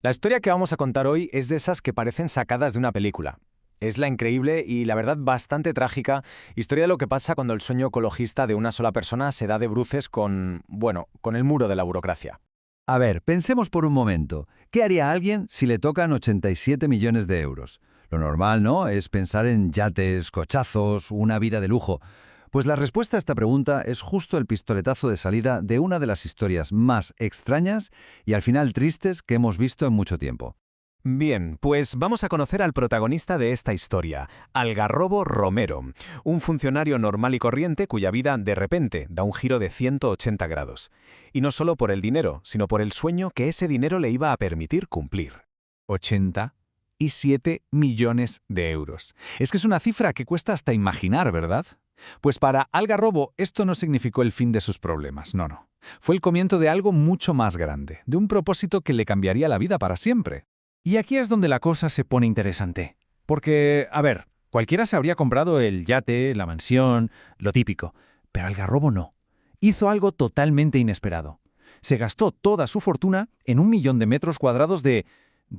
La historia que vamos a contar hoy es de esas que parecen sacadas de una película. Es la increíble y la verdad bastante trágica historia de lo que pasa cuando el sueño ecologista de una sola persona se da de bruces con el muro de la burocracia. A ver, pensemos por un momento. ¿Qué haría alguien si le tocan 87 millones de euros? Lo normal, ¿no? Es pensar en yates, cochazos, una vida de lujo. Pues la respuesta a esta pregunta es justo el pistoletazo de salida de una de las historias más extrañas y al final tristes que hemos visto en mucho tiempo. Bien, pues vamos a conocer al protagonista de esta historia, Algarrobo Romero, un funcionario normal y corriente cuya vida, de repente, da un giro de 180 grados. Y no solo por el dinero, sino por el sueño que ese dinero le iba a permitir cumplir. 87 millones de euros. Es que es una cifra que cuesta hasta imaginar, ¿verdad? Pues para Algarrobo esto no significó el fin de sus problemas, no. Fue el comienzo de algo mucho más grande, de un propósito que le cambiaría la vida para siempre. Y aquí es donde la cosa se pone interesante. Porque, a ver, cualquiera se habría comprado el yate, la mansión, lo típico, pero Algarrobo no. Hizo algo totalmente inesperado. Se gastó toda su fortuna en 1 millón de metros cuadrados de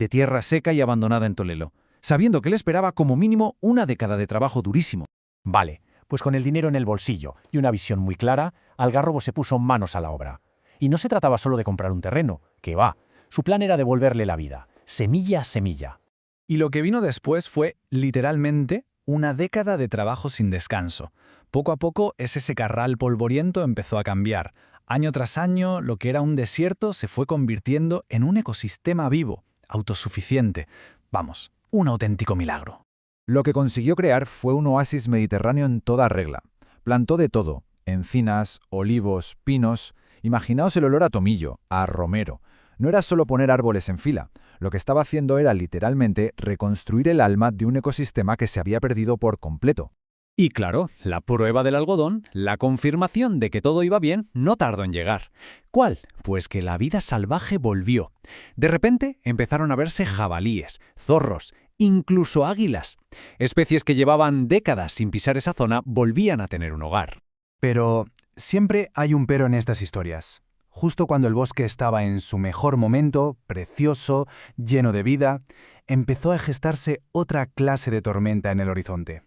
tierra seca y abandonada en Tolelo, sabiendo que le esperaba como mínimo una década de trabajo durísimo. Vale, pues con el dinero en el bolsillo y una visión muy clara, Algarrobo se puso manos a la obra. Y no se trataba solo de comprar un terreno, que va. Su plan era devolverle la vida, semilla a semilla. Y lo que vino después fue, literalmente, una década de trabajo sin descanso. Poco a poco, ese secarral polvoriento empezó a cambiar. Año tras año, lo que era un desierto se fue convirtiendo en un ecosistema vivo, autosuficiente. Vamos, un auténtico milagro. Lo que consiguió crear fue un oasis mediterráneo en toda regla. Plantó de todo: encinas, olivos, pinos. Imaginaos el olor a tomillo, a romero. No era solo poner árboles en fila. Lo que estaba haciendo era literalmente reconstruir el alma de un ecosistema que se había perdido por completo. Y claro, la prueba del algodón, la confirmación de que todo iba bien, no tardó en llegar. ¿Cuál? Pues que la vida salvaje volvió. De repente empezaron a verse jabalíes, zorros, incluso águilas. Especies que llevaban décadas sin pisar esa zona volvían a tener un hogar. Pero siempre hay un pero en estas historias. Justo cuando el bosque estaba en su mejor momento, precioso, lleno de vida, empezó a gestarse otra clase de tormenta en el horizonte.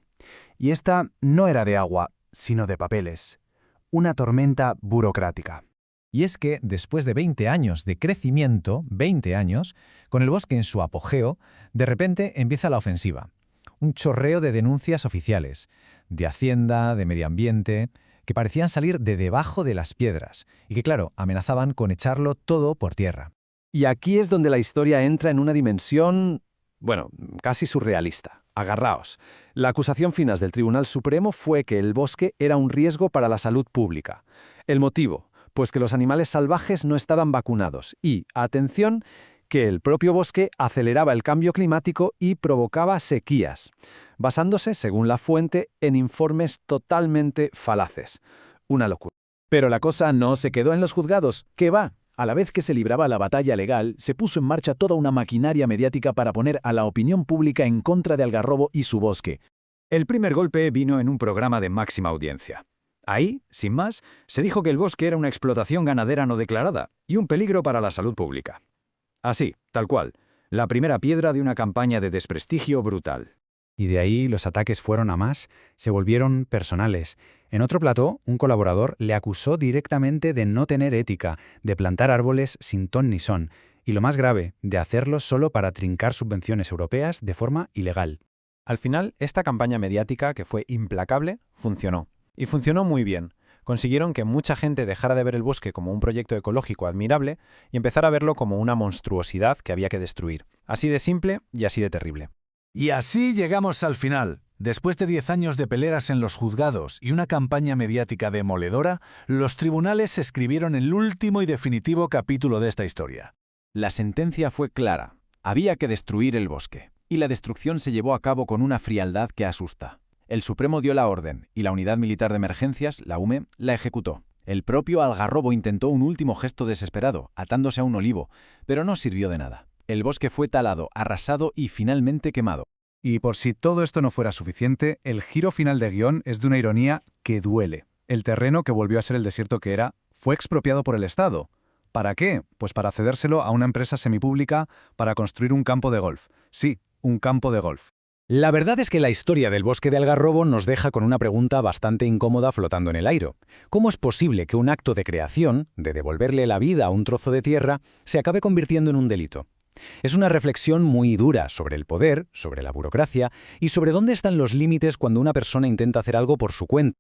Y esta no era de agua, sino de papeles. Una tormenta burocrática. Y es que, después de 20 años de crecimiento, 20 años, con el bosque en su apogeo, de repente empieza la ofensiva. Un chorreo de denuncias oficiales, de Hacienda, de Medio Ambiente, que parecían salir de debajo de las piedras y que, claro, amenazaban con echarlo todo por tierra. Y aquí es donde la historia entra en una dimensión, casi surrealista. Agarraos. La acusación final del Tribunal Supremo fue que el bosque era un riesgo para la salud pública. El motivo, pues que los animales salvajes no estaban vacunados y, atención, que el propio bosque aceleraba el cambio climático y provocaba sequías, basándose, según la fuente, en informes totalmente falaces. Una locura. Pero la cosa no se quedó en los juzgados. ¿Qué va? A la vez que se libraba la batalla legal, se puso en marcha toda una maquinaria mediática para poner a la opinión pública en contra de Algarrobo y su bosque. El primer golpe vino en un programa de máxima audiencia. Ahí, sin más, se dijo que el bosque era una explotación ganadera no declarada y un peligro para la salud pública. Así, tal cual, la primera piedra de una campaña de desprestigio brutal. Y de ahí los ataques fueron a más, se volvieron personales. En otro plató, un colaborador le acusó directamente de no tener ética, de plantar árboles sin ton ni son, y lo más grave, de hacerlo solo para trincar subvenciones europeas de forma ilegal. Al final, esta campaña mediática, que fue implacable, funcionó. Y funcionó muy bien. Consiguieron que mucha gente dejara de ver el bosque como un proyecto ecológico admirable y empezara a verlo como una monstruosidad que había que destruir. Así de simple y así de terrible. Y así llegamos al final. Después de 10 años de peleas en los juzgados y una campaña mediática demoledora, los tribunales escribieron el último y definitivo capítulo de esta historia. La sentencia fue clara. Había que destruir el bosque. Y la destrucción se llevó a cabo con una frialdad que asusta. El Supremo dio la orden y la Unidad Militar de Emergencias, la UME, la ejecutó. El propio Algarrobo intentó un último gesto desesperado, atándose a un olivo, pero no sirvió de nada. El bosque fue talado, arrasado y finalmente quemado. Y por si todo esto no fuera suficiente, el giro final de guión es de una ironía que duele. El terreno, que volvió a ser el desierto que era, fue expropiado por el Estado. ¿Para qué? Pues para cedérselo a una empresa semipública para construir un campo de golf. Sí, un campo de golf. La verdad es que la historia del bosque de Algarrobo nos deja con una pregunta bastante incómoda flotando en el aire. ¿Cómo es posible que un acto de creación, de devolverle la vida a un trozo de tierra, se acabe convirtiendo en un delito? Es una reflexión muy dura sobre el poder, sobre la burocracia y sobre dónde están los límites cuando una persona intenta hacer algo por su cuenta.